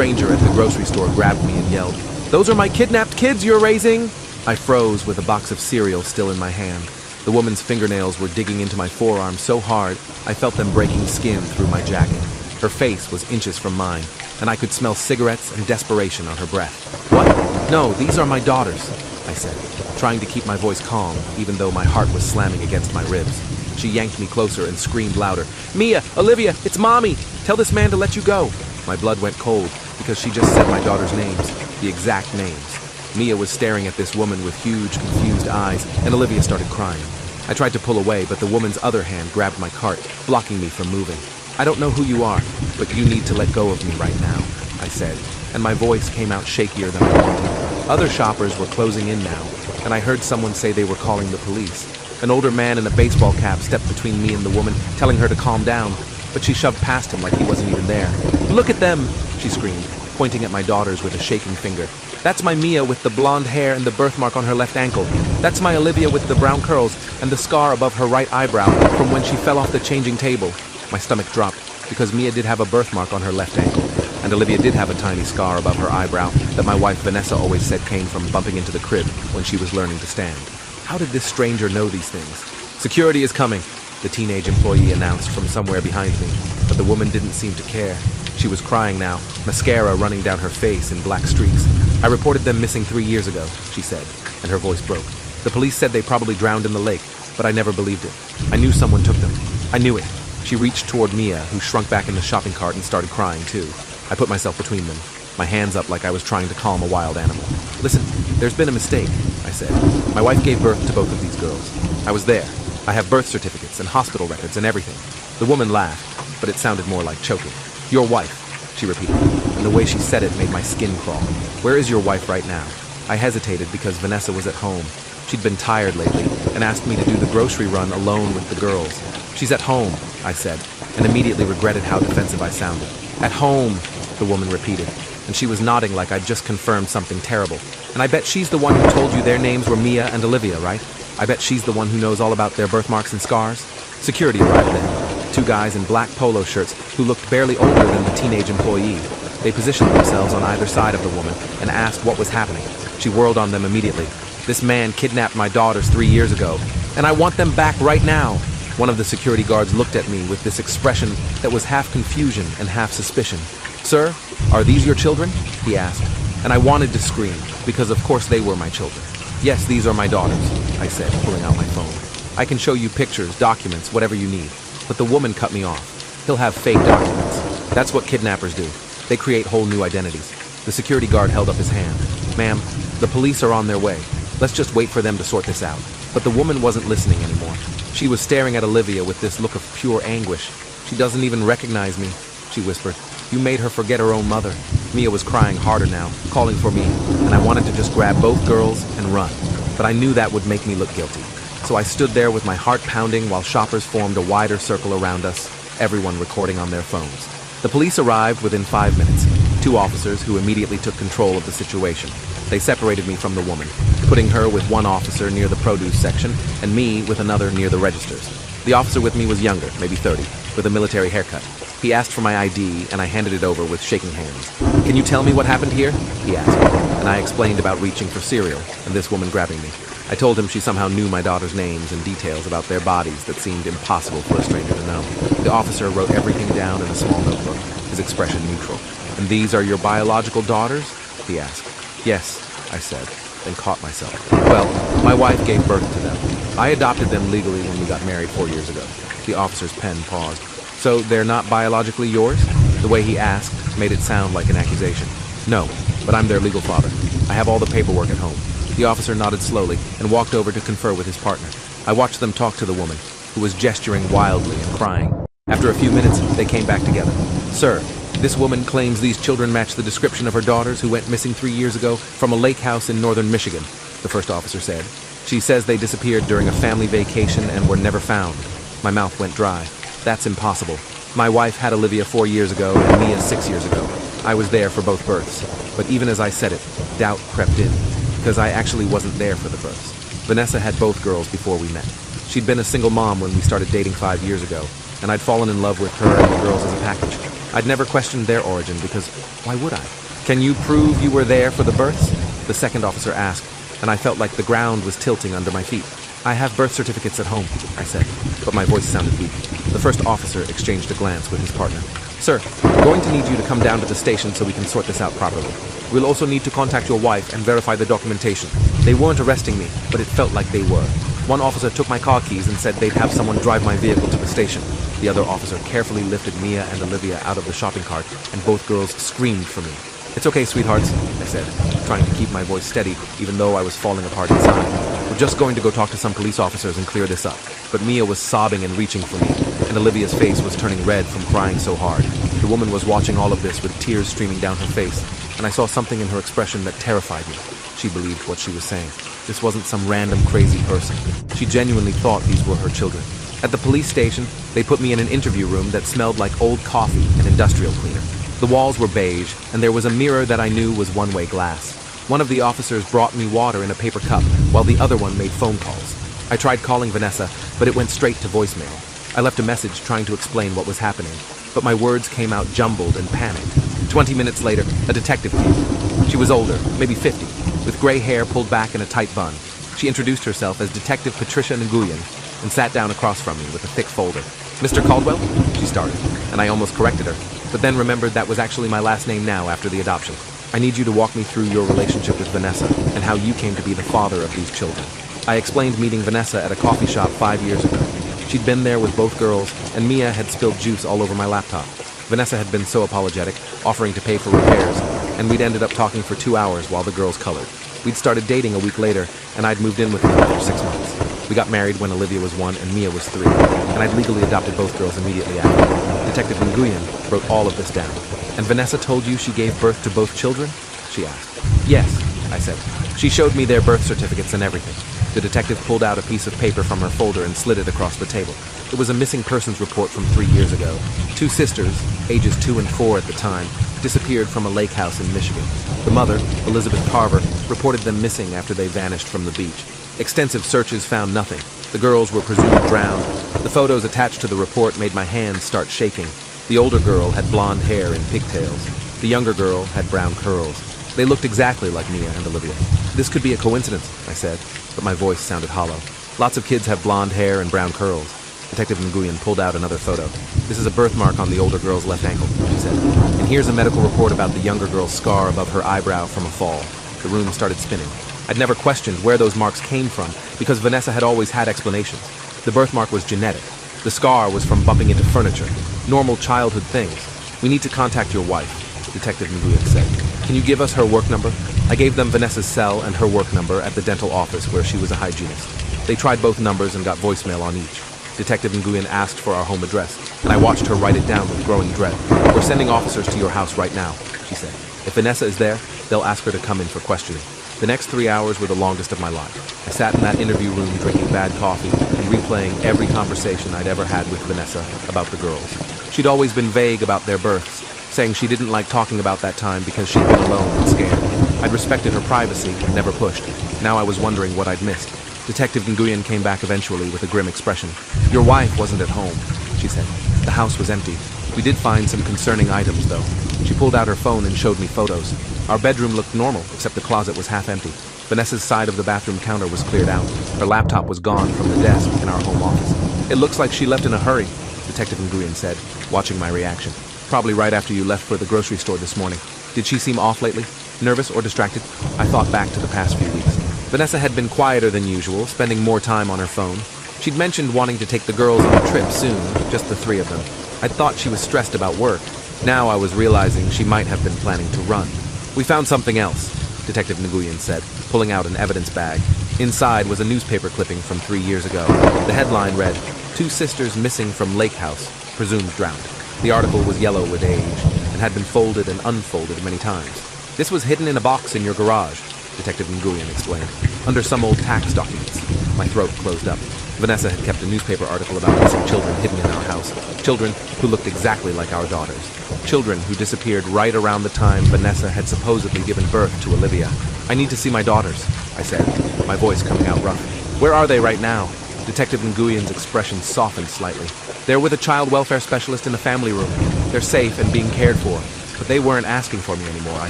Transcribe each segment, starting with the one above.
stranger at the grocery store grabbed me and yelled, "Those are my kidnapped kids you're raising!" I froze with a box of cereal still in my hand. The woman's fingernails were digging into my forearm so hard, I felt them breaking skin through my jacket. Her face was inches from mine, and I could smell cigarettes and desperation on her breath. "What? No, these are my daughters," I said, trying to keep my voice calm, even though my heart was slamming against my ribs. She yanked me closer and screamed louder, "Mia, Olivia, it's Mommy! Tell this man to let you go!" My blood went cold because she just said my daughter's names, the exact names. Mia was staring at this woman with huge, confused eyes, and Olivia started crying. I tried to pull away, but the woman's other hand grabbed my cart, blocking me from moving. "I don't know who you are, but you need to let go of me right now," I said, and my voice came out shakier than I wanted. Other shoppers were closing in now, and I heard someone say they were calling the police. An older man in a baseball cap stepped between me and the woman, telling her to calm down, but she shoved past him like he wasn't even there. "Look at them!" she screamed, pointing at my daughters with a shaking finger. "That's my Mia with the blonde hair and the birthmark on her left ankle. That's my Olivia with the brown curls and the scar above her right eyebrow from when she fell off the changing table." My stomach dropped because Mia did have a birthmark on her left ankle, and Olivia did have a tiny scar above her eyebrow that my wife Vanessa always said came from bumping into the crib when she was learning to stand. How did this stranger know these things? "Security is coming," the teenage employee announced from somewhere behind me, but the woman didn't seem to care. She was crying now, mascara running down her face in black streaks. "I reported them missing 3 years ago," she said, and her voice broke. "The police said they probably drowned in the lake, but I never believed it. I knew someone took them. I knew it." She reached toward Mia, who shrunk back in the shopping cart and started crying too. I put myself between them, my hands up like I was trying to calm a wild animal. "Listen, there's been a mistake," I said. "My wife gave birth to both of these girls. I was there. I have birth certificates and hospital records and everything." The woman laughed, but it sounded more like choking. "Your wife," she repeated, and the way she said it made my skin crawl. "Where is your wife right now?" I hesitated because Vanessa was at home. She'd been tired lately and asked me to do the grocery run alone with the girls. "She's at home," I said, and immediately regretted how defensive I sounded. "At home," the woman repeated, and she was nodding like I'd just confirmed something terrible. "And I bet she's the one who told you their names were Mia and Olivia, right? I bet she's the one who knows all about their birthmarks and scars?" Security arrived then. 2 guys in black polo shirts who looked barely older than the teenage employee. They positioned themselves on either side of the woman and asked what was happening. She whirled on them immediately. "This man kidnapped my daughters 3 years ago, and I want them back right now." One of the security guards looked at me with this expression that was half confusion and half suspicion. "Sir, are these your children?" he asked, and I wanted to scream because of course they were my children. "Yes, these are my daughters," I said, pulling out my phone. "I can show you pictures, documents, whatever you need." But the woman cut me off. "He'll have fake documents. That's what kidnappers do. They create whole new identities." The security guard held up his hand. "Ma'am, the police are on their way. Let's just wait for them to sort this out." But the woman wasn't listening anymore. She was staring at Olivia with this look of pure anguish. "She doesn't even recognize me," she whispered. "You made her forget her own mother." Mia was crying harder now, calling for me, and I wanted to just grab both girls and run. But I knew that would make me look guilty. So I stood there with my heart pounding while shoppers formed a wider circle around us, everyone recording on their phones. The police arrived within 5 minutes, 2 officers who immediately took control of the situation. They separated me from the woman, putting her with one officer near the produce section and me with another near the registers. The officer with me was younger, maybe 30, with a military haircut. He asked for my ID, and I handed it over with shaking hands. "Can you tell me what happened here?" he asked, and I explained about reaching for cereal and this woman grabbing me. I told him she somehow knew my daughter's names and details about their bodies that seemed impossible for a stranger to know. The officer wrote everything down in a small notebook, his expression neutral. "And these are your biological daughters?" he asked. "Yes," I said, then caught myself. "Well, my wife gave birth to them. I adopted them legally when we got married 4 years ago." The officer's pen paused. "So they're not biologically yours?" The way he asked made it sound like an accusation. "No, but I'm their legal father. I have all the paperwork at home." The officer nodded slowly and walked over to confer with his partner. I watched them talk to the woman, who was gesturing wildly and crying. After a few minutes, they came back together. "Sir, this woman claims these children match the description of her daughters who went missing 3 years ago from a lake house in northern Michigan," the first officer said. "She says they disappeared during a family vacation and were never found." My mouth went dry. "That's impossible. My wife had Olivia 4 years ago and Mia 6 years ago. I was there for both births." But even as I said it, doubt crept in, because I actually wasn't there for the births. Vanessa had both girls before we met. She'd been a single mom when we started dating 5 years ago, and I'd fallen in love with her and the girls as a package. I'd never questioned their origin because why would I? Can you prove you were there for the births? The second officer asked, and I felt like the ground was tilting under my feet. I have birth certificates at home, I said, but my voice sounded weak. The first officer exchanged a glance with his partner. Sir, we're going to need you to come down to the station so we can sort this out properly. We'll also need to contact your wife and verify the documentation. They weren't arresting me, but it felt like they were. One officer took my car keys and said they'd have someone drive my vehicle to the station. The other officer carefully lifted Mia and Olivia out of the shopping cart, and both girls screamed for me. It's okay, sweethearts, I said, trying to keep my voice steady, even though I was falling apart inside. We're just going to go talk to some police officers and clear this up. But Mia was sobbing and reaching for me, and Olivia's face was turning red from crying so hard. The woman was watching all of this with tears streaming down her face, and I saw something in her expression that terrified me. She believed what she was saying. This wasn't some random crazy person. She genuinely thought these were her children. At the police station, they put me in an interview room that smelled like old coffee and industrial cleaner. The walls were beige, and there was a mirror that I knew was one-way glass. One of the officers brought me water in a paper cup, while the other one made phone calls. I tried calling Vanessa, but it went straight to voicemail. I left a message trying to explain what was happening, but my words came out jumbled and panicked. 20 minutes later, a detective came. She was older, maybe 50, with gray hair pulled back in a tight bun. She introduced herself as Detective Patricia Nguyen and sat down across from me with a thick folder. Mr. Caldwell? She started, and I almost corrected her, but then remembered that was actually my last name now after the adoption. I need you to walk me through your relationship with Vanessa and how you came to be the father of these children. I explained meeting Vanessa at a coffee shop 5 years ago. She'd been there with both girls, and Mia had spilled juice all over my laptop. Vanessa had been so apologetic, offering to pay for repairs, and we'd ended up talking for 2 hours while the girls colored. We'd started dating a week later, and I'd moved in with them after 6 months. We got married when Olivia was 1 and Mia was 3, and I'd legally adopted both girls immediately after. Detective Nguyen wrote all of this down. And Vanessa told you she gave birth to both children? She asked. Yes, I said. She showed me their birth certificates and everything. The detective pulled out a piece of paper from her folder and slid it across the table. It was a missing persons report from 3 years ago. 2 sisters, ages 2 and 4 at the time, disappeared from a lake house in Michigan. The mother, Elizabeth Carver, reported them missing after they vanished from the beach. Extensive searches found nothing. The girls were presumed drowned. The photos attached to the report made my hands start shaking. The older girl had blonde hair and pigtails. The younger girl had brown curls. They looked exactly like Mia and Olivia. This could be a coincidence, I said, but my voice sounded hollow. Lots of kids have blonde hair and brown curls. Detective Nguyen pulled out another photo. This is a birthmark on the older girl's left ankle, she said. And here's a medical report about the younger girl's scar above her eyebrow from a fall. The room started spinning. I'd never questioned where those marks came from because Vanessa had always had explanations. The birthmark was genetic. The scar was from bumping into furniture. Normal childhood things. We need to contact your wife, Detective Nguyen said. Can you give us her work number? I gave them Vanessa's cell and her work number at the dental office where she was a hygienist. They tried both numbers and got voicemail on each. Detective Nguyen asked for our home address, and I watched her write it down with growing dread. We're sending officers to your house right now, she said. If Vanessa is there, they'll ask her to come in for questioning. The next 3 hours were the longest of my life. I sat in that interview room drinking bad coffee and replaying every conversation I'd ever had with Vanessa about the girls. She'd always been vague about their births, saying she didn't like talking about that time because she'd been alone and scared. I'd respected her privacy, never pushed. Now I was wondering what I'd missed. Detective Nguyen came back eventually with a grim expression. Your wife wasn't at home, she said. The house was empty. We did find some concerning items, though. She pulled out her phone and showed me photos. Our bedroom looked normal, except the closet was half empty. Vanessa's side of the bathroom counter was cleared out. Her laptop was gone from the desk in our home office. It looks like she left in a hurry, Detective Nguyen said, watching my reaction. Probably right after you left for the grocery store this morning. Did she seem off lately? Nervous or distracted? I thought back to the past few weeks. Vanessa had been quieter than usual, spending more time on her phone. She'd mentioned wanting to take the girls on a trip soon, just the 3 of them. I'd thought she was stressed about work. Now I was realizing she might have been planning to run. We found something else, Detective Nguyen said, pulling out an evidence bag. Inside was a newspaper clipping from 3 years ago. The headline read, 2 sisters missing from lake house, presumed drowned. The article was yellow with age and had been folded and unfolded many times. This was hidden in a box in your garage, Detective Nguyen explained, under some old tax documents. My throat closed up. Vanessa had kept a newspaper article about missing children hidden in our house. Children who looked exactly like our daughters. Children who disappeared right around the time Vanessa had supposedly given birth to Olivia. I need to see my daughters, I said, my voice coming out rough. Where are they right now? Detective Nguyen's expression softened slightly. They're with a child welfare specialist in the family room. They're safe and being cared for. But they weren't asking for me anymore, I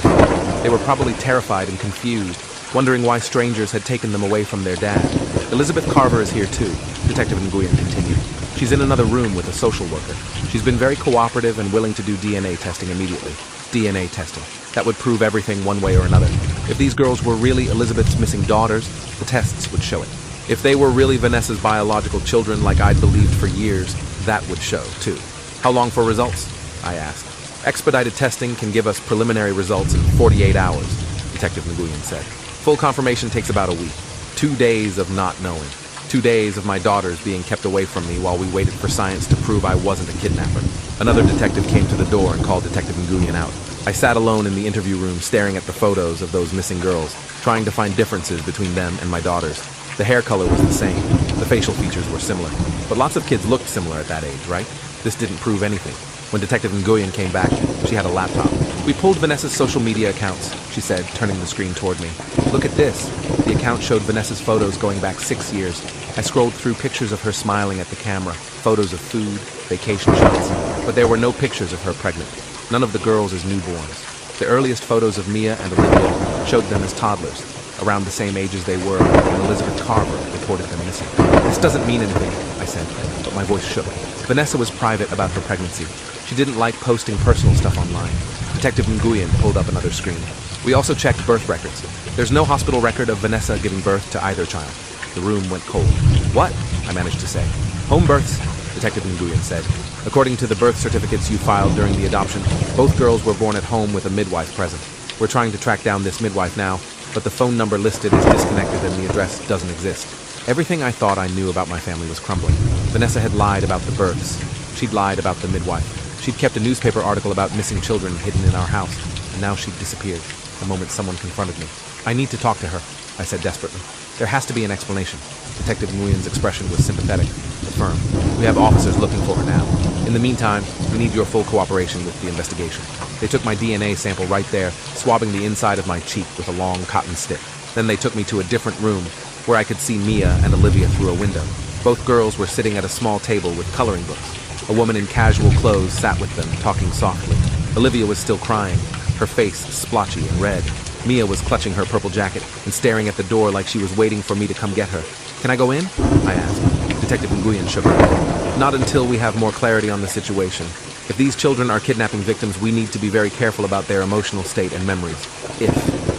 thought. They were probably terrified and confused, wondering why strangers had taken them away from their dad. Elizabeth Carver is here too, Detective Nguyen continued. She's in another room with a social worker. She's been very cooperative and willing to do DNA testing immediately. DNA testing. That would prove everything one way or another. If these girls were really Elizabeth's missing daughters, the tests would show it. If they were really Vanessa's biological children like I'd believed for years, that would show too. How long for results? I asked. Expedited testing can give us preliminary results in 48 hours, Detective Nguyen said. Full confirmation takes about a week. 2 days of not knowing. 2 days of my daughters being kept away from me while we waited for science to prove I wasn't a kidnapper. Another detective came to the door and called Detective Nguyen out. I sat alone in the interview room staring at the photos of those missing girls, trying to find differences between them and my daughters. The hair color was the same. The facial features were similar. But lots of kids looked similar at that age, right? This didn't prove anything. When Detective Nguyen came back, she had a laptop. We pulled Vanessa's social media accounts, she said, turning the screen toward me. Look at this. The account showed Vanessa's photos going back 6 years. I scrolled through pictures of her smiling at the camera, photos of food, vacation shots, but there were no pictures of her pregnant. None of the girls as newborns. The earliest photos of Mia and Olivia showed them as toddlers, around the same age as they were when Elizabeth Carver reported them missing. This doesn't mean anything, I said, but my voice shook. Vanessa was private about her pregnancy. She didn't like posting personal stuff online. Detective Nguyen pulled up another screen. We also checked birth records. There's no hospital record of Vanessa giving birth to either child. The room went cold. What? I managed to say. Home births, Detective Nguyen said. According to the birth certificates you filed during the adoption, both girls were born at home with a midwife present. We're trying to track down this midwife now, but the phone number listed is disconnected and the address doesn't exist. Everything I thought I knew about my family was crumbling. Vanessa had lied about the births. She'd lied about the midwife. She'd kept a newspaper article about missing children hidden in our house, and now she'd disappeared the moment someone confronted me. I need to talk to her, I said desperately. There has to be an explanation. Detective Nguyen's expression was sympathetic, but firm. We have officers looking for her now. In the meantime, we need your full cooperation with the investigation. They took my DNA sample right there, swabbing the inside of my cheek with a long cotton stick. Then they took me to a different room, where I could see Mia and Olivia through a window. Both girls were sitting at a small table with coloring books. A woman in casual clothes sat with them, talking softly. Olivia was still crying, her face splotchy and red. Mia was clutching her purple jacket and staring at the door like she was waiting for me to come get her. Can I go in? I asked. Detective Nguyen shook her head. Not until we have more clarity on the situation. If these children are kidnapping victims, we need to be very careful about their emotional state and memories. If.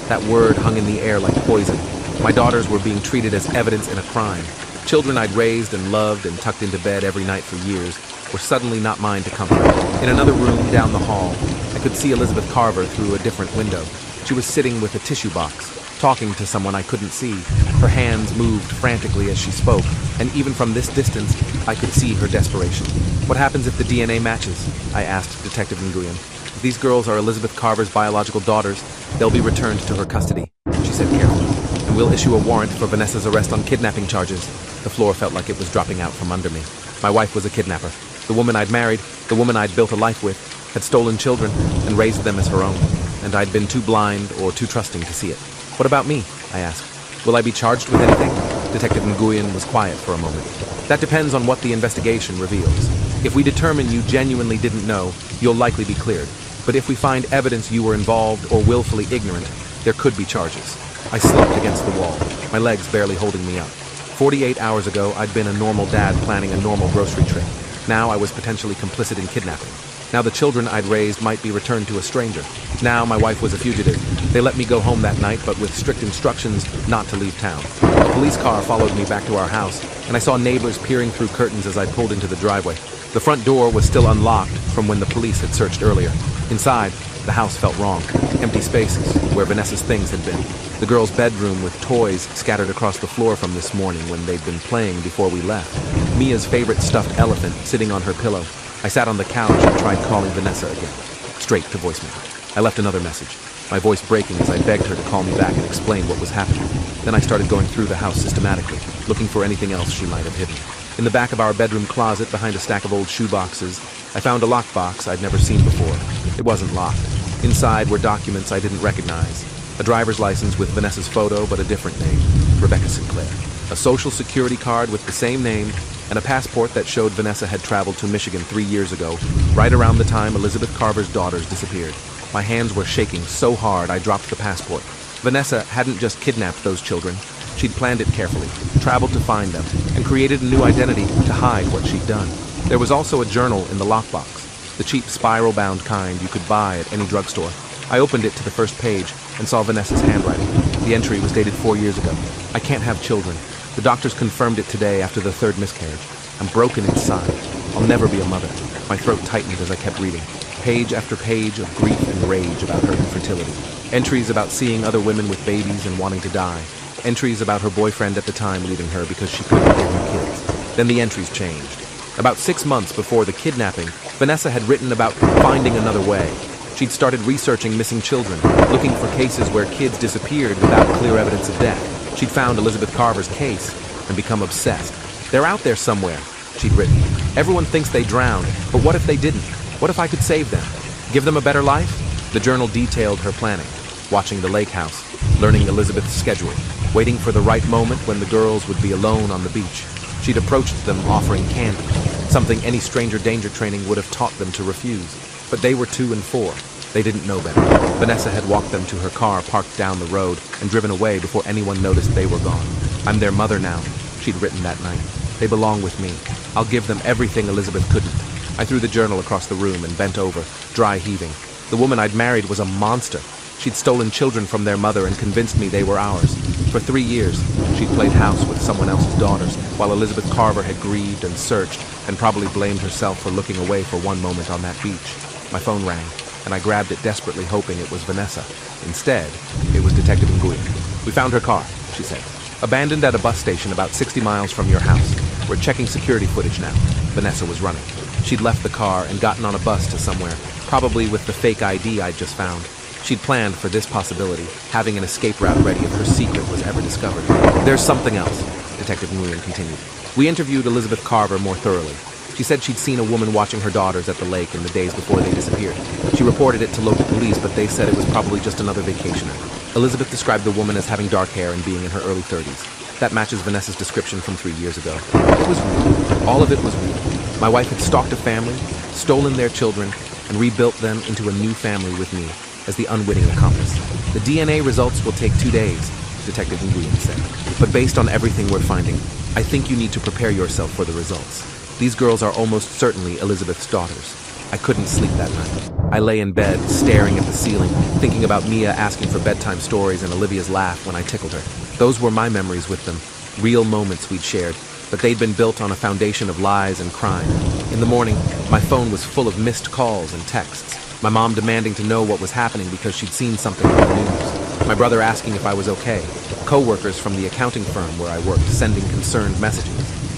That word hung in the air like poison. My daughters were being treated as evidence in a crime. Children I'd raised and loved and tucked into bed every night for years were suddenly not mine to comfort. In another room down the hall, I could see Elizabeth Carver through a different window. She was sitting with a tissue box, talking to someone I couldn't see. Her hands moved frantically as she spoke, and even from this distance, I could see her desperation. What happens if the DNA matches? I asked Detective Nguyen. If these girls are Elizabeth Carver's biological daughters, they'll be returned to her custody, she said carefully. And we'll issue a warrant for Vanessa's arrest on kidnapping charges. The floor felt like it was dropping out from under me. My wife was a kidnapper. The woman I'd married, the woman I'd built a life with, had stolen children and raised them as her own. And I'd been too blind or too trusting to see it. What about me? I asked. Will I be charged with anything? Detective Nguyen was quiet for a moment. That depends on what the investigation reveals. If we determine you genuinely didn't know, you'll likely be cleared. But if we find evidence you were involved or willfully ignorant, there could be charges. I slumped against the wall, my legs barely holding me up. 48 hours ago, I'd been a normal dad planning a normal grocery trip. Now I was potentially complicit in kidnapping. Now the children I'd raised might be returned to a stranger. Now my wife was a fugitive. They let me go home that night, but with strict instructions not to leave town. A police car followed me back to our house, and I saw neighbors peering through curtains as I pulled into the driveway. The front door was still unlocked from when the police had searched earlier. Inside, the house felt wrong. Empty spaces where Vanessa's things had been. The girl's bedroom with toys scattered across the floor from this morning when they'd been playing before we left. Mia's favorite stuffed elephant sitting on her pillow. I sat on the couch and tried calling Vanessa again. Straight to voicemail. I left another message, my voice breaking as I begged her to call me back and explain what was happening. Then I started going through the house systematically, looking for anything else she might have hidden. In the back of our bedroom closet, behind a stack of old shoe boxes, I found a lockbox I'd never seen before. It wasn't locked. Inside were documents I didn't recognize. A driver's license with Vanessa's photo, but a different name, Rebecca Sinclair. a social security card with the same name, and a passport that showed Vanessa had traveled to Michigan 3 years ago, right around the time Elizabeth Carver's daughters disappeared. My hands were shaking so hard I dropped the passport. Vanessa hadn't just kidnapped those children. She'd planned it carefully, traveled to find them, and created a new identity to hide what she'd done. There was also a journal in the lockbox, the cheap spiral-bound kind you could buy at any drugstore. I opened it to the first page and saw Vanessa's handwriting. The entry was dated 4 years ago. I can't have children. The doctors confirmed it today after the third miscarriage. I'm broken inside. I'll never be a mother. My throat tightened as I kept reading. Page after page of grief and rage about her infertility. Entries about seeing other women with babies and wanting to die. Entries about her boyfriend at the time leaving her because she couldn't give him kids. Then the entries changed. About 6 months before the kidnapping, Vanessa had written about finding another way. She'd started researching missing children, looking for cases where kids disappeared without clear evidence of death. She'd found Elizabeth Carver's case and become obsessed. They're out there somewhere, she'd written. Everyone thinks they drowned, but what if they didn't? What if I could save them? Give them a better life? The journal detailed her planning, watching the lake house, learning Elizabeth's schedule, waiting for the right moment when the girls would be alone on the beach. She'd approached them offering candy, something any stranger danger training would have taught them to refuse. But they were 2 and 4. They didn't know better. Vanessa had walked them to her car parked down the road and driven away before anyone noticed they were gone. I'm their mother now, she'd written that night. They belong with me. I'll give them everything Elizabeth couldn't. I threw the journal across the room and bent over, dry heaving. The woman I'd married was a monster. She'd stolen children from their mother and convinced me they were ours. For 3 years, she'd played house with someone else's daughters, while Elizabeth Carver had grieved and searched, and probably blamed herself for looking away for one moment on that beach. My phone rang, and I grabbed it desperately, hoping it was Vanessa. Instead, it was Detective Nguyen. We found her car, she said. Abandoned at a bus station about 60 miles from your house. We're checking security footage now. Vanessa was running. She'd left the car and gotten on a bus to somewhere, probably with the fake ID I'd just found. She'd planned for this possibility, having an escape route ready if her secret was ever discovered. There's something else, Detective Nguyen continued. We interviewed Elizabeth Carver more thoroughly. She said she'd seen a woman watching her daughters at the lake in the days before they disappeared. She reported it to local police, but they said it was probably just another vacationer. Elizabeth described the woman as having dark hair and being in her early 30s. That matches Vanessa's description from 3 years ago. It was real. All of it was real. My wife had stalked a family, stolen their children, and rebuilt them into a new family with me as the unwitting accomplice. The DNA results will take 2 days, Detective Nguyen said. But based on everything we're finding, I think you need to prepare yourself for the results. These girls are almost certainly Elizabeth's daughters. I couldn't sleep that night. I lay in bed, staring at the ceiling, thinking about Mia asking for bedtime stories and Olivia's laugh when I tickled her. Those were my memories with them, real moments we'd shared, but they'd been built on a foundation of lies and crime. In the morning, my phone was full of missed calls and texts. My mom demanding to know what was happening because she'd seen something on the news. My brother asking if I was okay. Co-workers from the accounting firm where I worked sending concerned messages.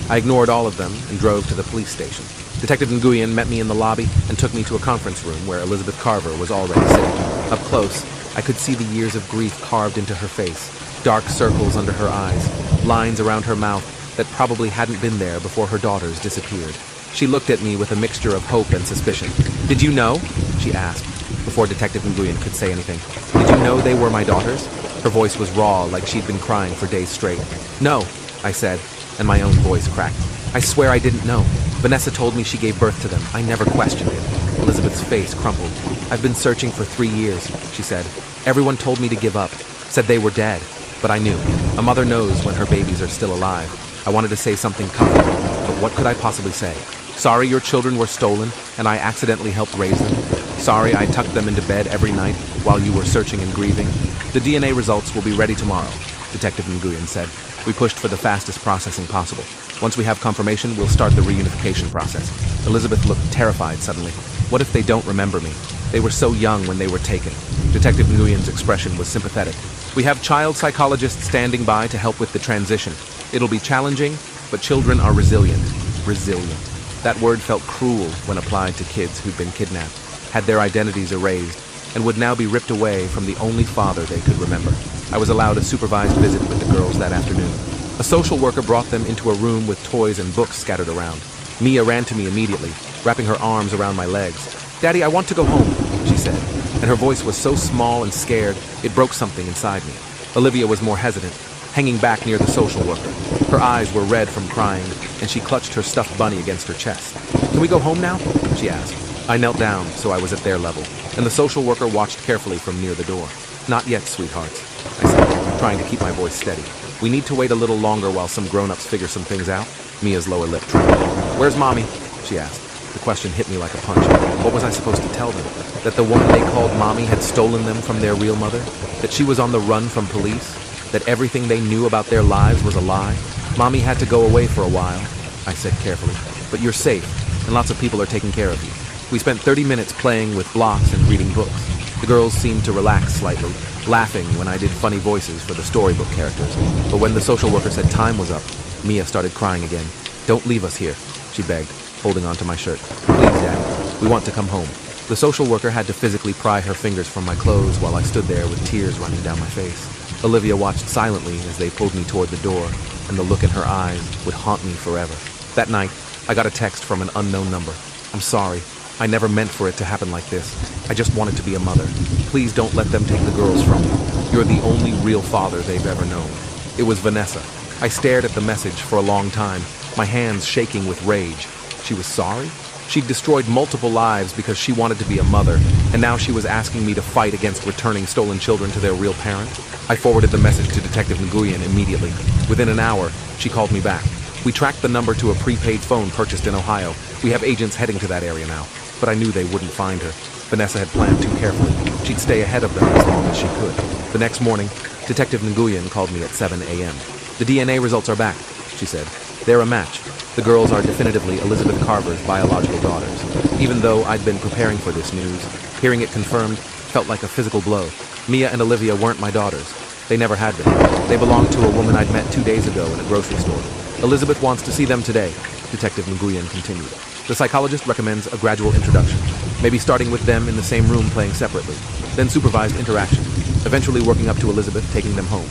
I ignored all of them and drove to the police station. Detective Nguyen met me in the lobby and took me to a conference room where Elizabeth Carver was already sitting. Up close, I could see the years of grief carved into her face, dark circles under her eyes, lines around her mouth that probably hadn't been there before her daughters disappeared. She looked at me with a mixture of hope and suspicion. "Did you know?" she asked, before Detective Nguyen could say anything. "Did you know they were my daughters?" Her voice was raw, like she'd been crying for days straight. "No," I said, and my own voice cracked. "I swear I didn't know. Vanessa told me she gave birth to them. I never questioned it." Elizabeth's face crumpled. "I've been searching for 3 years," she said. "Everyone told me to give up, said they were dead. But I knew. A mother knows when her babies are still alive. I wanted to say something comforting, but what could I possibly say? Sorry your children were stolen, and I accidentally helped raise them. Sorry I tucked them into bed every night while you were searching and grieving. The DNA results will be ready tomorrow," Detective Nguyen said. We pushed for the fastest processing possible. Once we have confirmation, we'll start the reunification process. Elizabeth looked terrified suddenly. What if they don't remember me? They were so young when they were taken. Detective Nguyen's expression was sympathetic. "We have child psychologists standing by to help with the transition. It'll be challenging, but children are resilient." Resilient. That word felt cruel when applied to kids who'd been kidnapped, had their identities erased, and would now be ripped away from the only father they could remember. I was allowed a supervised visit with the girls that afternoon. A social worker brought them into a room with toys and books scattered around. Mia ran to me immediately, wrapping her arms around my legs. "Daddy, I want to go home," she said, and her voice was so small and scared, it broke something inside me. Olivia was more hesitant, hanging back near the social worker. Her eyes were red from crying, and she clutched her stuffed bunny against her chest. "Can we go home now?" she asked. I knelt down, so I was at their level, and the social worker watched carefully from near the door. "Not yet, sweethearts," I said, trying to keep my voice steady. "We need to wait a little longer while some grown-ups figure some things out." Mia's lower lip trembled. "Where's Mommy?" she asked. The question hit me like a punch. What was I supposed to tell them? That the woman they called Mommy had stolen them from their real mother? That she was on the run from police? That everything they knew about their lives was a lie? "Mommy had to go away for a while," I said carefully. "But you're safe, and lots of people are taking care of you." We spent 30 minutes playing with blocks and reading books. The girls seemed to relax slightly, laughing when I did funny voices for the storybook characters. But when the social worker said time was up, Mia started crying again. "Don't leave us here," she begged, holding onto my shirt. "Please, Dad, we want to come home." The social worker had to physically pry her fingers from my clothes while I stood there with tears running down my face. Olivia watched silently as they pulled me toward the door, and the look in her eyes would haunt me forever. That night, I got a text from an unknown number. "I'm sorry. I never meant for it to happen like this. I just wanted to be a mother. Please don't let them take the girls from you. You're the only real father they've ever known." It was Vanessa. I stared at the message for a long time, my hands shaking with rage. She was sorry? She'd destroyed multiple lives because she wanted to be a mother, and now she was asking me to fight against returning stolen children to their real parent? I forwarded the message to Detective Nguyen immediately. Within an hour, she called me back. "We tracked the number to a prepaid phone purchased in Ohio. We have agents heading to that area now." But I knew they wouldn't find her. Vanessa had planned too carefully. She'd stay ahead of them as long as she could. The next morning, Detective Nguyen called me at 7 a.m. "The DNA results are back," she said. "They're a match. The girls are definitively Elizabeth Carver's biological daughters." Even though I'd been preparing for this news, hearing it confirmed felt like a physical blow. Mia and Olivia weren't my daughters. They never had been. They belonged to a woman I'd met 2 days ago in a grocery store. "Elizabeth wants to see them today," Detective Nguyen continued. "The psychologist recommends a gradual introduction, maybe starting with them in the same room playing separately, then supervised interaction, eventually working up to Elizabeth taking them home,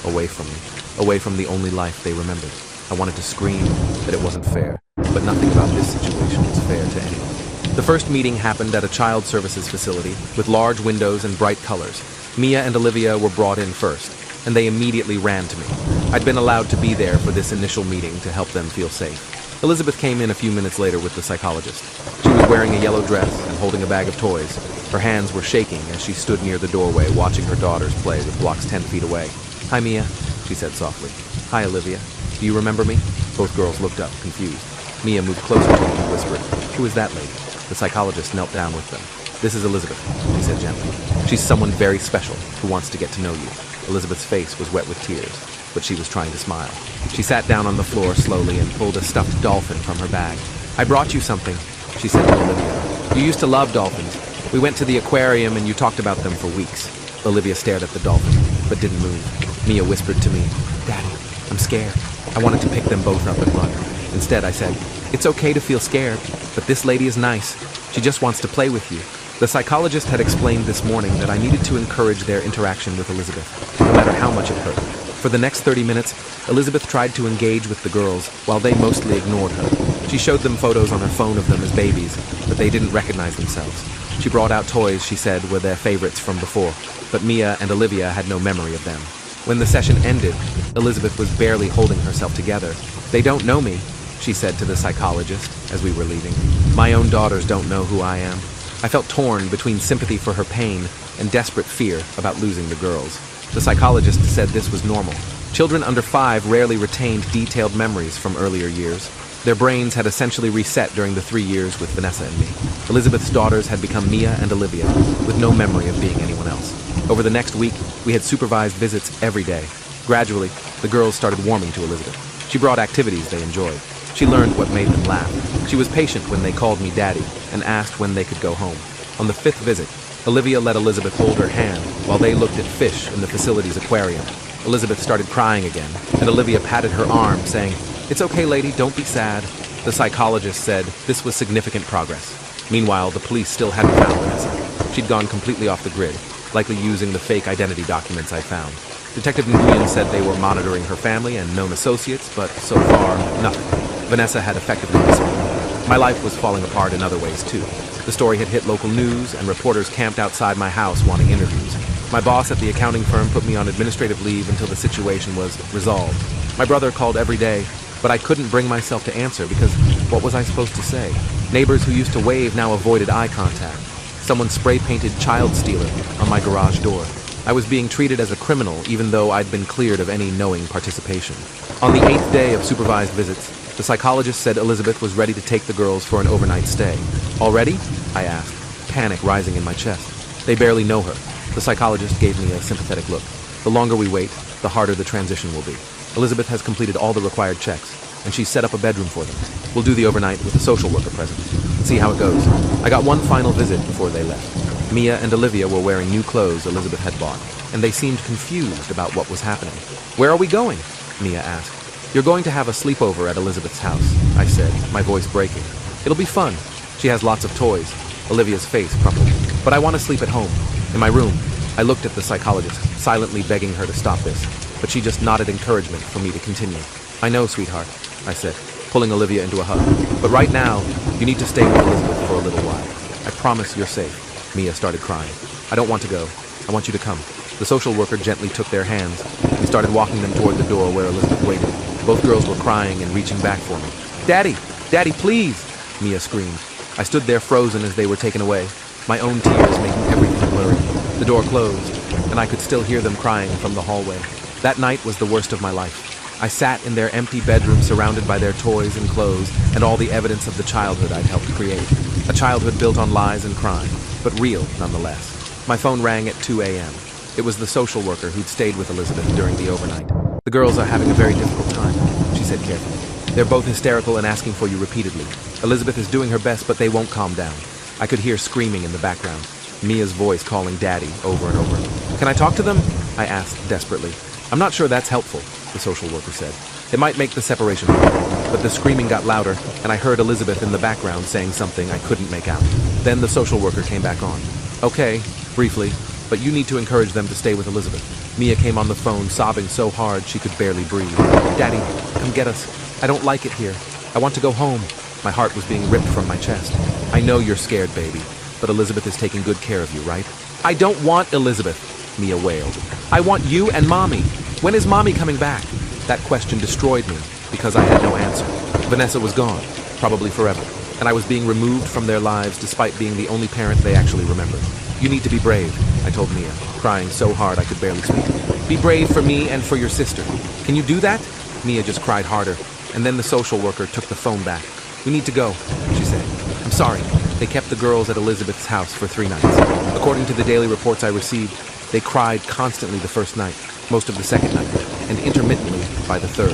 away from me, away from the only life they remembered." I wanted to scream that it wasn't fair, but nothing about this situation was fair to anyone. The first meeting happened at a child services facility with large windows and bright colors. Mia and Olivia were brought in first, and they immediately ran to me. I'd been allowed to be there for this initial meeting to help them feel safe. Elizabeth came in a few minutes later with the psychologist. She was wearing a yellow dress and holding a bag of toys. Her hands were shaking as she stood near the doorway watching her daughters play with blocks 10 feet away. "Hi, Mia," she said softly. "Hi, Olivia. Do you remember me?" Both girls looked up, confused. Mia moved closer to me and whispered, "Who is that lady?" The psychologist knelt down with them. "This is Elizabeth," he said gently. "She's someone very special who wants to get to know you." Elizabeth's face was wet with tears, but she was trying to smile. She sat down on the floor slowly and pulled a stuffed dolphin from her bag. "I brought you something," she said to Olivia. "You used to love dolphins. We went to the aquarium and you talked about them for weeks." Olivia stared at the dolphin, but didn't move. Mia whispered to me, "Daddy, I'm scared." I wanted to pick them both up and run. Instead, I said, "It's okay to feel scared, but this lady is nice. She just wants to play with you." The psychologist had explained this morning that I needed to encourage their interaction with Elizabeth, no matter how much it hurt. For the next 30 minutes, Elizabeth tried to engage with the girls, while they mostly ignored her. She showed them photos on her phone of them as babies, but they didn't recognize themselves. She brought out toys she said were their favorites from before, but Mia and Olivia had no memory of them. When the session ended, Elizabeth was barely holding herself together. "They don't know me," she said to the psychologist as we were leaving. "My own daughters don't know who I am." I felt torn between sympathy for her pain and desperate fear about losing the girls. The psychologist said this was normal. Children under 5 rarely retained detailed memories from earlier years. Their brains had essentially reset during the 3 years with Vanessa and me. Elizabeth's daughters had become Mia and Olivia, with no memory of being anyone else. Over the next week, we had supervised visits every day. Gradually, the girls started warming to Elizabeth. She brought activities they enjoyed. She learned what made them laugh. She was patient when they called me Daddy and asked when they could go home. On the 5th visit, Olivia let Elizabeth hold her hand while they looked at fish in the facility's aquarium. Elizabeth started crying again, and Olivia patted her arm, saying, "It's okay, lady, don't be sad." The psychologist said this was significant progress. Meanwhile, the police still hadn't found Vanessa. She'd gone completely off the grid, likely using the fake identity documents I found. Detective Nguyen said they were monitoring her family and known associates, but so far, nothing. Vanessa had effectively disappeared. My life was falling apart in other ways, too. The story had hit local news, and reporters camped outside my house wanting interviews. My boss at the accounting firm put me on administrative leave until the situation was resolved. My brother called every day, but I couldn't bring myself to answer because what was I supposed to say? Neighbors who used to wave now avoided eye contact. Someone spray-painted child stealer on my garage door. I was being treated as a criminal even though I'd been cleared of any knowing participation. On the 8th day of supervised visits, the psychologist said Elizabeth was ready to take the girls for an overnight stay. Already? I asked, panic rising in my chest. They barely know her. The psychologist gave me a sympathetic look. The longer we wait, the harder the transition will be. Elizabeth has completed all the required checks, and she's set up a bedroom for them. We'll do the overnight with a social worker present and see how it goes. I got one final visit before they left. Mia and Olivia were wearing new clothes Elizabeth had bought, and they seemed confused about what was happening. Where are we going? Mia asked. You're going to have a sleepover at Elizabeth's house, I said, my voice breaking. It'll be fun. She has lots of toys. Olivia's face crumpled. But I want to sleep at home, in my room. I looked at the psychologist, silently begging her to stop this, but she just nodded encouragement for me to continue. I know, sweetheart, I said, pulling Olivia into a hug. But right now, you need to stay with Elizabeth for a little while. I promise you're safe. Mia started crying. I don't want to go. I want you to come. The social worker gently took their hands. We started walking them toward the door where Elizabeth waited. Both girls were crying and reaching back for me. Daddy! Daddy, please! Mia screamed. I stood there frozen as they were taken away, my own tears making everything blurry. The door closed, and I could still hear them crying from the hallway. That night was the worst of my life. I sat in their empty bedroom surrounded by their toys and clothes and all the evidence of the childhood I'd helped create. A childhood built on lies and crime, but real nonetheless. My phone rang at 2 a.m. It was the social worker who'd stayed with Elizabeth during the overnight. The girls are having a very difficult time, she said carefully. They're both hysterical and asking for you repeatedly. Elizabeth is doing her best, but they won't calm down. I could hear screaming in the background, Mia's voice calling Daddy over and over. Can I talk to them? I asked desperately. I'm not sure that's helpful, the social worker said. It might make the separation harder. But the screaming got louder, and I heard Elizabeth in the background saying something I couldn't make out. Then the social worker came back on. Okay, briefly, but you need to encourage them to stay with Elizabeth. Mia came on the phone, sobbing so hard she could barely breathe. Daddy, come get us. I don't like it here. I want to go home. My heart was being ripped from my chest. I know you're scared, baby, but Elizabeth is taking good care of you, right? I don't want Elizabeth, Mia wailed. I want you and Mommy. When is Mommy coming back? That question destroyed me because I had no answer. Vanessa was gone, probably forever, and I was being removed from their lives despite being the only parent they actually remembered. You need to be brave, I told Mia, crying so hard I could barely speak. Be brave for me and for your sister. Can you do that? Mia just cried harder, and then the social worker took the phone back. We need to go, she said. I'm sorry. They kept the girls at Elizabeth's house for 3 nights. According to the daily reports I received, they cried constantly the first night, most of the second night, and intermittently by the third.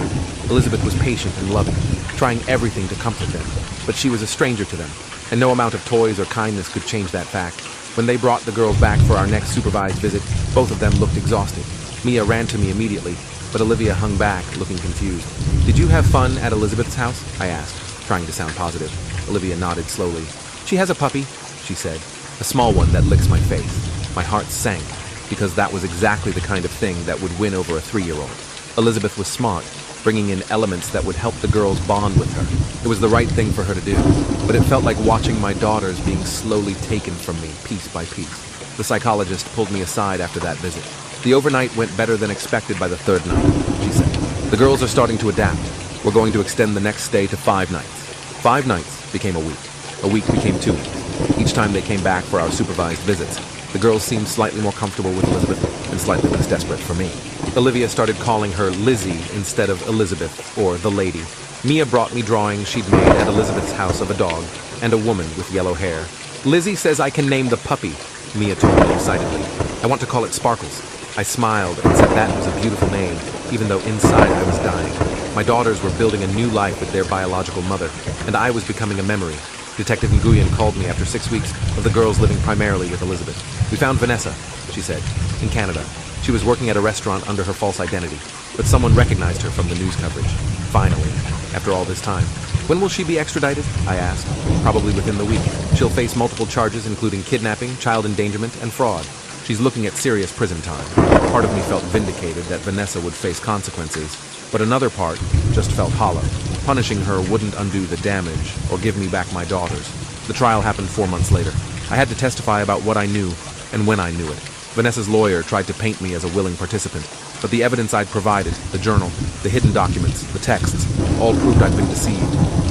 Elizabeth was patient and loving, trying everything to comfort them, but she was a stranger to them, and no amount of toys or kindness could change that fact. When they brought the girls back for our next supervised visit, both of them looked exhausted. Mia ran to me immediately, but Olivia hung back, looking confused. Did you have fun at Elizabeth's house? I asked, trying to sound positive. Olivia nodded slowly. She has a puppy, she said, a small one that licks my face. My heart sank, because that was exactly the kind of thing that would win over a 3-year-old. Elizabeth was smart, bringing in elements that would help the girls bond with her. It was the right thing for her to do, but it felt like watching my daughters being slowly taken from me, piece by piece. The psychologist pulled me aside after that visit. The overnight went better than expected by the 3rd night, she said. The girls are starting to adapt. We're going to extend the next stay to 5 nights. 5 nights became a week. A week became 2 weeks. Each time they came back for our supervised visits, the girls seemed slightly more comfortable with Elizabeth and slightly less desperate for me. Olivia started calling her Lizzie instead of Elizabeth or the lady. Mia brought me drawings she'd made at Elizabeth's house of a dog and a woman with yellow hair. Lizzie says I can name the puppy, Mia told me excitedly. I want to call it Sparkles. I smiled and said that was a beautiful name, even though inside I was dying. My daughters were building a new life with their biological mother, and I was becoming a memory. Detective Nguyen called me after 6 weeks of the girls living primarily with Elizabeth. We found Vanessa, she said, in Canada. She was working at a restaurant under her false identity, but someone recognized her from the news coverage. Finally, after all this time. When will she be extradited? I asked. Probably within the week. She'll face multiple charges including kidnapping, child endangerment, and fraud. She's looking at serious prison time. Part of me felt vindicated that Vanessa would face consequences, but another part just felt hollow. Punishing her wouldn't undo the damage or give me back my daughters. The trial happened 4 months later. I had to testify about what I knew and when I knew it. Vanessa's lawyer tried to paint me as a willing participant, but the evidence I'd provided, the journal, The hidden documents, the texts, all proved I'd been deceived.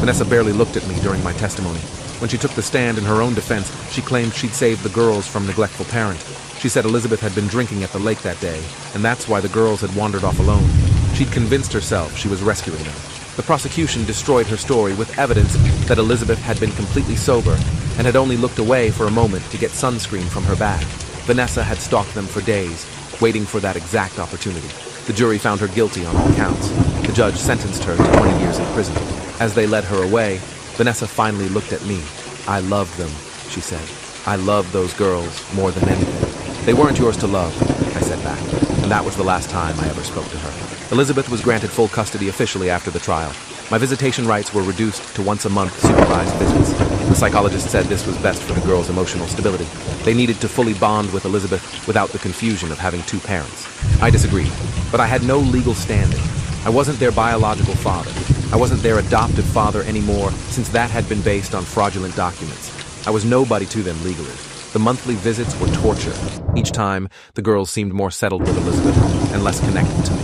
Vanessa barely looked at me during my testimony. When she took the stand in her own defense, she claimed she'd saved the girls from neglectful parent. She said Elizabeth had been drinking at the lake that day, and that's why the girls had wandered off alone. She'd convinced herself she was rescuing them. The prosecution destroyed her story with evidence that Elizabeth had been completely sober and had only looked away for a moment to get sunscreen from her bag. Vanessa had stalked them for days, waiting for that exact opportunity. The jury found her guilty on all counts. The judge sentenced her to 20 years in prison. As they led her away, Vanessa finally looked at me. "I loved them," she said. "I loved those girls more than anything." "They weren't yours to love," I said back, and that was the last time I ever spoke to her. Elizabeth was granted full custody officially after the trial. My visitation rights were reduced to once-a-month supervised visits. The psychologist said this was best for the girls' emotional stability. They needed to fully bond with Elizabeth without the confusion of having two parents. I disagreed, but I had no legal standing. I wasn't their biological father. I wasn't their adoptive father anymore, since that had been based on fraudulent documents. I was nobody to them legally. The monthly visits were torture. Each time, the girls seemed more settled with Elizabeth and less connected to me.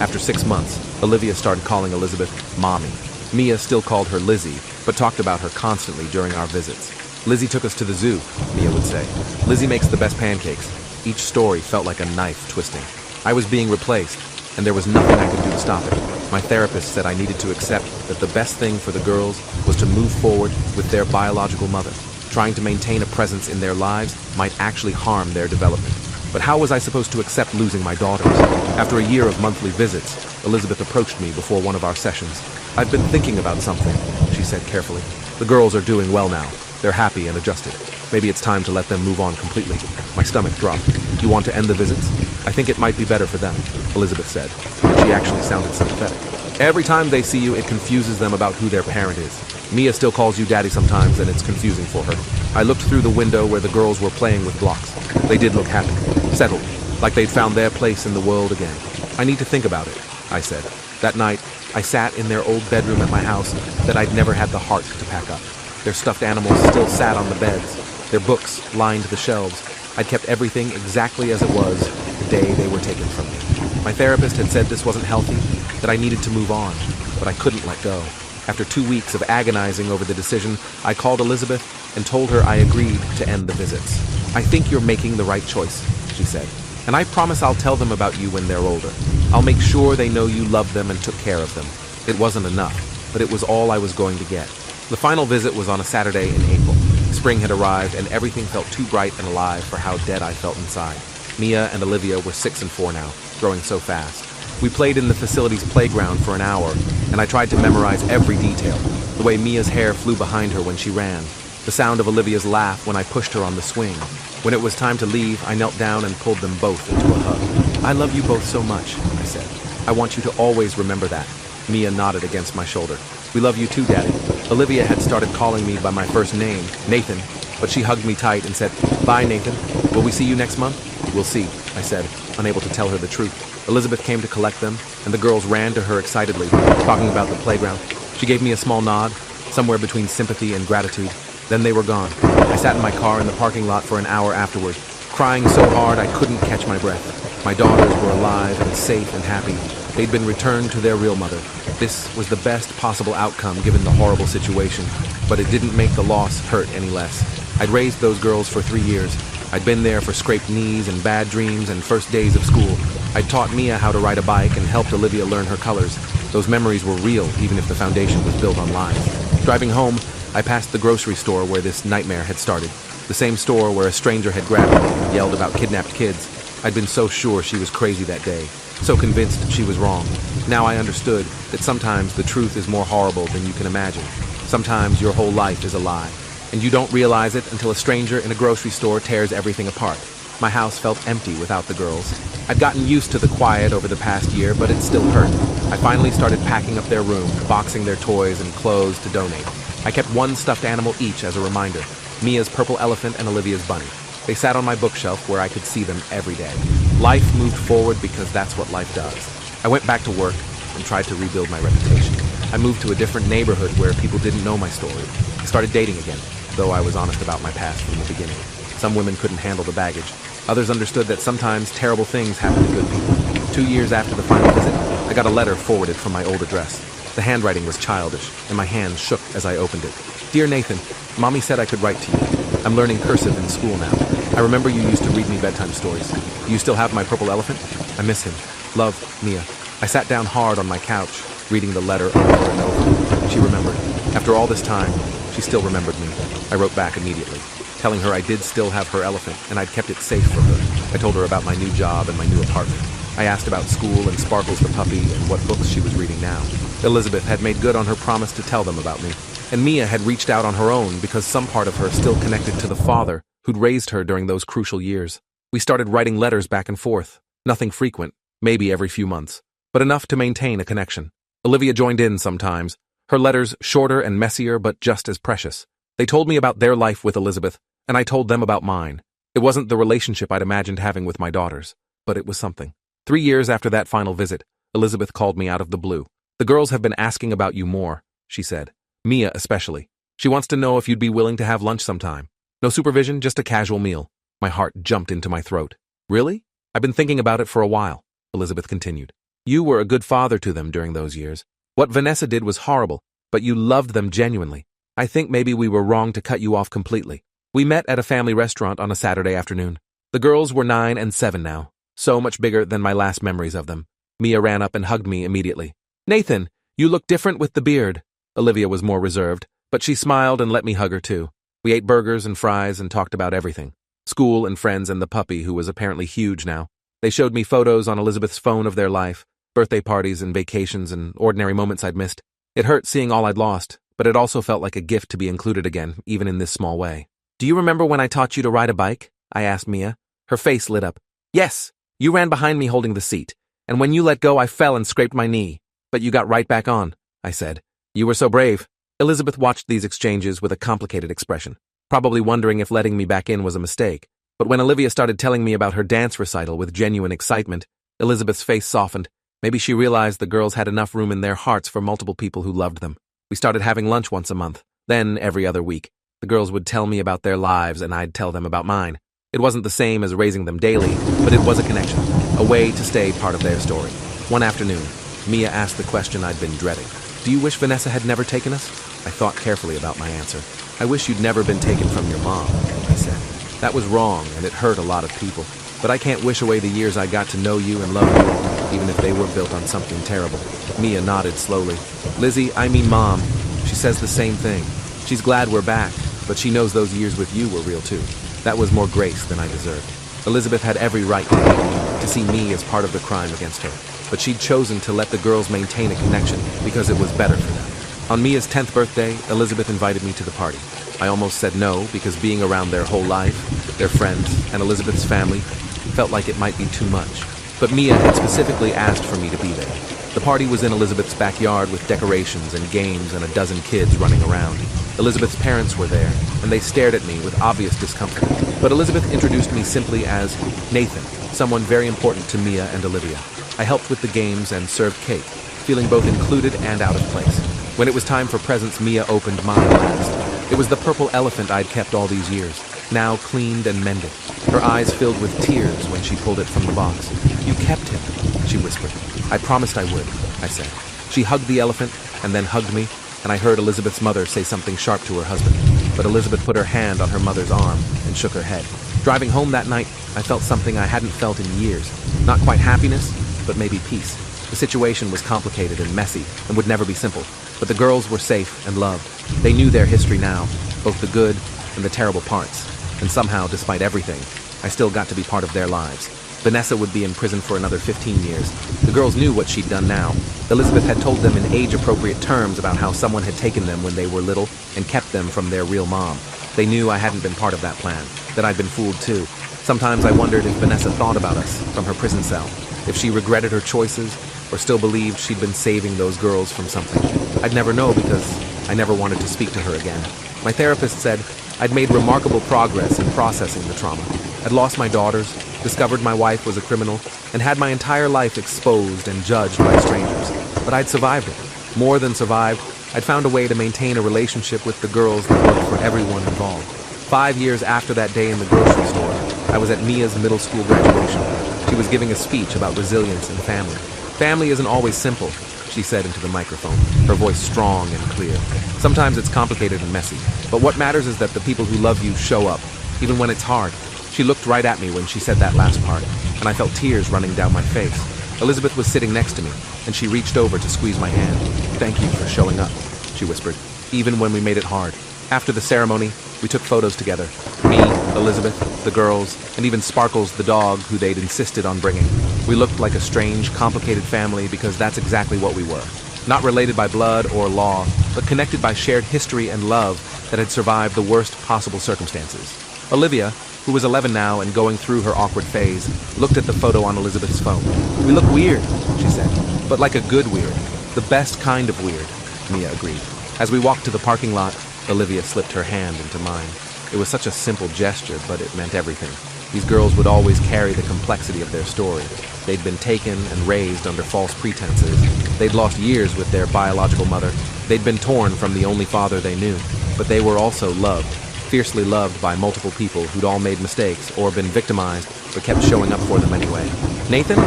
After 6 months, Olivia started calling Elizabeth Mommy. Mia still called her Lizzie, but talked about her constantly during our visits. "Lizzie took us to the zoo," Mia would say. "Lizzie makes the best pancakes." Each story felt like a knife twisting. I was being replaced, and there was nothing I could do to stop it. My therapist said I needed to accept that the best thing for the girls was to move forward with their biological mother. Trying to maintain a presence in their lives might actually harm their development. But how was I supposed to accept losing my daughters? After a year of monthly visits, Elizabeth approached me before one of our sessions. "I've been thinking about something," she said carefully. "The girls are doing well now. They're happy and adjusted. Maybe it's time to let them move on completely." My stomach dropped. "You want to end the visits?" "I think it might be better for them," Elizabeth said, and she actually sounded sympathetic. "Every time they see you, it confuses them about who their parent is. Mia still calls you daddy sometimes, and it's confusing for her." I looked through the window where the girls were playing with blocks. They did look happy, settled, like they'd found their place in the world again. "I need to think about it," I said. That night, I sat in their old bedroom at my house that I'd never had the heart to pack up. Their stuffed animals still sat on the beds. Their books lined the shelves. I'd kept everything exactly as it was the day they were taken from me. My therapist had said this wasn't healthy, that I needed to move on, but I couldn't let go. After 2 weeks of agonizing over the decision, I called Elizabeth and told her I agreed to end the visits. "I think you're making the right choice," she said, "and I promise I'll tell them about you when they're older. I'll make sure they know you loved them and took care of them." It wasn't enough, but it was all I was going to get. The final visit was on a Saturday in April. Spring had arrived, and everything felt too bright and alive for how dead I felt inside. Mia and Olivia were 6 and 4 now, growing so fast. We played in the facility's playground for an hour, and I tried to memorize every detail. The way Mia's hair flew behind her when she ran. The sound of Olivia's laugh when I pushed her on the swing. When it was time to leave, I knelt down and pulled them both into a hug. "I love you both so much," I said. "I want you to always remember that." Mia nodded against my shoulder. "We love you too, Daddy." Olivia had started calling me by my first name, Nathan, but she hugged me tight and said, "Bye, Nathan. Will we see you next month?" "We'll see," I said, unable to tell her the truth. Elizabeth came to collect them, and the girls ran to her excitedly, talking about the playground. She gave me a small nod, somewhere between sympathy and gratitude. Then they were gone. I sat in my car in the parking lot for an hour afterward, crying so hard I couldn't catch my breath. My daughters were alive and safe and happy. They'd been returned to their real mother. This was the best possible outcome given the horrible situation, but it didn't make the loss hurt any less. I'd raised those girls for 3 years. I'd been there for scraped knees and bad dreams and first days of school. I'd taught Mia how to ride a bike and helped Olivia learn her colors. Those memories were real, even if the foundation was built on lies. Driving home, I passed the grocery store where this nightmare had started. The same store where a stranger had grabbed me and yelled about kidnapped kids. I'd been so sure she was crazy that day, so convinced she was wrong. Now I understood that sometimes the truth is more horrible than you can imagine. Sometimes your whole life is a lie, and you don't realize it until a stranger in a grocery store tears everything apart. My house felt empty without the girls. I'd gotten used to the quiet over the past year, but it still hurt. I finally started packing up their room, boxing their toys and clothes to donate. I kept one stuffed animal each as a reminder, Mia's purple elephant and Olivia's bunny. They sat on my bookshelf where I could see them every day. Life moved forward because that's what life does. I went back to work and tried to rebuild my reputation. I moved to a different neighborhood where people didn't know my story. I started dating again, though I was honest about my past from the beginning. Some women couldn't handle the baggage. Others understood that sometimes terrible things happen to good people. 2 years after the final visit, I got a letter forwarded from my old address. The handwriting was childish, and my hands shook as I opened it. Dear Nathan, Mommy said I could write to you. I'm learning cursive in school now. I remember you used to read me bedtime stories. Do you still have my purple elephant? I miss him. Love, Mia. I sat down hard on my couch, reading the letter over and over. She remembered. After all this time, she still remembered me. I wrote back immediately, telling her I did still have her elephant and I'd kept it safe for her. I told her about my new job and my new apartment. I asked about school and Sparkles the puppy and what books she was reading now. Elizabeth had made good on her promise to tell them about me, and Mia had reached out on her own because some part of her still connected to the father who'd raised her during those crucial years. We started writing letters back and forth, nothing frequent, maybe every few months, but enough to maintain a connection. Olivia joined in sometimes, her letters shorter and messier but just as precious. They told me about their life with Elizabeth, and I told them about mine. It wasn't the relationship I'd imagined having with my daughters, but it was something. 3 years after that final visit, Elizabeth called me out of the blue. The girls have been asking about you more, she said. Mia especially. She wants to know if you'd be willing to have lunch sometime. No supervision, just a casual meal. My heart jumped into my throat. Really? I've been thinking about it for a while, Elizabeth continued. You were a good father to them during those years. What Vanessa did was horrible, but you loved them genuinely. I think maybe we were wrong to cut you off completely. We met at a family restaurant on a Saturday afternoon. The girls were 9 and 7 now, so much bigger than my last memories of them. Mia ran up and hugged me immediately. Nathan, you look different with the beard. Olivia was more reserved, but she smiled and let me hug her too. We ate burgers and fries and talked about everything. School and friends and the puppy, who was apparently huge now. They showed me photos on Elizabeth's phone of their life, birthday parties and vacations and ordinary moments I'd missed. It hurt seeing all I'd lost, but it also felt like a gift to be included again, even in this small way. Do you remember when I taught you to ride a bike? I asked Mia. Her face lit up. Yes, you ran behind me holding the seat, and when you let go I fell and scraped my knee. But you got right back on, I said. You were so brave. Elizabeth watched these exchanges with a complicated expression, probably wondering if letting me back in was a mistake. But when Olivia started telling me about her dance recital with genuine excitement, Elizabeth's face softened. Maybe she realized the girls had enough room in their hearts for multiple people who loved them. We started having lunch once a month, then every other week. The girls would tell me about their lives and I'd tell them about mine. It wasn't the same as raising them daily, but it was a connection, a way to stay part of their story. One afternoon, Mia asked the question I'd been dreading. Do you wish Vanessa had never taken us? I thought carefully about my answer. I wish you'd never been taken from your mom, I said. That was wrong and it hurt a lot of people. But I can't wish away the years I got to know you and love you, even if they were built on something terrible. Mia nodded slowly. Lizzie, I mean Mom. She says the same thing. She's glad we're back, but she knows those years with you were real too. That was more grace than I deserved. Elizabeth had every right to hate me, to see me as part of the crime against her. But she'd chosen to let the girls maintain a connection because it was better for them. On Mia's 10th birthday, Elizabeth invited me to the party. I almost said no because being around their whole life, their friends, and Elizabeth's family felt like it might be too much. But Mia had specifically asked for me to be there. The party was in Elizabeth's backyard with decorations and games and a dozen kids running around. Elizabeth's parents were there, and they stared at me with obvious discomfort. But Elizabeth introduced me simply as Nathan, someone very important to Mia and Olivia. I helped with the games and served cake, feeling both included and out of place. When it was time for presents, Mia opened mine last. It was the purple elephant I'd kept all these years, now cleaned and mended. Her eyes filled with tears when she pulled it from the box. You kept him, she whispered. I promised I would, I said. She hugged the elephant and then hugged me, and I heard Elizabeth's mother say something sharp to her husband. But Elizabeth put her hand on her mother's arm and shook her head. Driving home that night, I felt something I hadn't felt in years. Not quite happiness, but maybe peace. The situation was complicated and messy and would never be simple, but the girls were safe and loved. They knew their history now, both the good and the terrible parts, and somehow, despite everything, I still got to be part of their lives. Vanessa would be in prison for another 15 years. The girls knew what she'd done now. Elizabeth had told them in age-appropriate terms about how someone had taken them when they were little and kept them from their real mom. They knew I hadn't been part of that plan, that I'd been fooled too. Sometimes I wondered if Vanessa thought about us from her prison cell, if she regretted her choices, or still believed she'd been saving those girls from something. I'd never know because I never wanted to speak to her again. My therapist said I'd made remarkable progress in processing the trauma. I'd lost my daughters, discovered my wife was a criminal, and had my entire life exposed and judged by strangers. But I'd survived it. More than survived, I'd found a way to maintain a relationship with the girls that worked for everyone involved. 5 years after that day in the grocery store, I was at Mia's middle school graduation. She was giving a speech about resilience and family. Family isn't always simple, she said into the microphone, her voice strong and clear. Sometimes it's complicated and messy, but what matters is that the people who love you show up, even when it's hard. She looked right at me when she said that last part, and I felt tears running down my face. Elizabeth was sitting next to me, and she reached over to squeeze my hand. "Thank you for showing up," she whispered, "even when we made it hard." After the ceremony, we took photos together. Me, Elizabeth, the girls, and even Sparkles the dog who they'd insisted on bringing. We looked like a strange, complicated family because that's exactly what we were. Not related by blood or law, but connected by shared history and love that had survived the worst possible circumstances. Olivia, who was 11 now and going through her awkward phase, looked at the photo on Elizabeth's phone. "We look weird," she said, "but like a good weird. The best kind of weird," Mia agreed. As we walked to the parking lot, Olivia slipped her hand into mine. It was such a simple gesture, but it meant everything. These girls would always carry the complexity of their story. They'd been taken and raised under false pretenses. They'd lost years with their biological mother. They'd been torn from the only father they knew. But they were also loved, fiercely loved by multiple people who'd all made mistakes or been victimized, but kept showing up for them anyway. "Nathan?"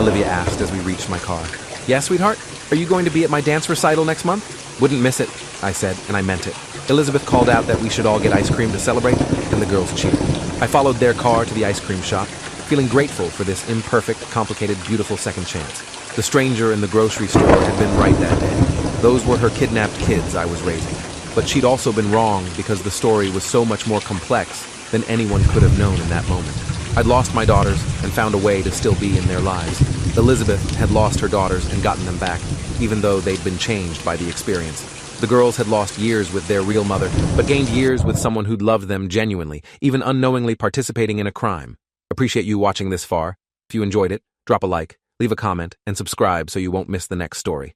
Olivia asked as we reached my car. "Yes, sweetheart? Are you going to be at my dance recital next month?" "Wouldn't miss it," I said, and I meant it. Elizabeth called out that we should all get ice cream to celebrate, and the girls cheered. I followed their car to the ice cream shop, feeling grateful for this imperfect, complicated, beautiful second chance. The stranger in the grocery store had been right that day. Those were her kidnapped kids I was raising. But she'd also been wrong because the story was so much more complex than anyone could have known in that moment. I'd lost my daughters and found a way to still be in their lives. Elizabeth had lost her daughters and gotten them back, even though they'd been changed by the experience. The girls had lost years with their real mother, but gained years with someone who'd loved them genuinely, even unknowingly participating in a crime. Appreciate you watching this far. If you enjoyed it, drop a like, leave a comment, and subscribe so you won't miss the next story.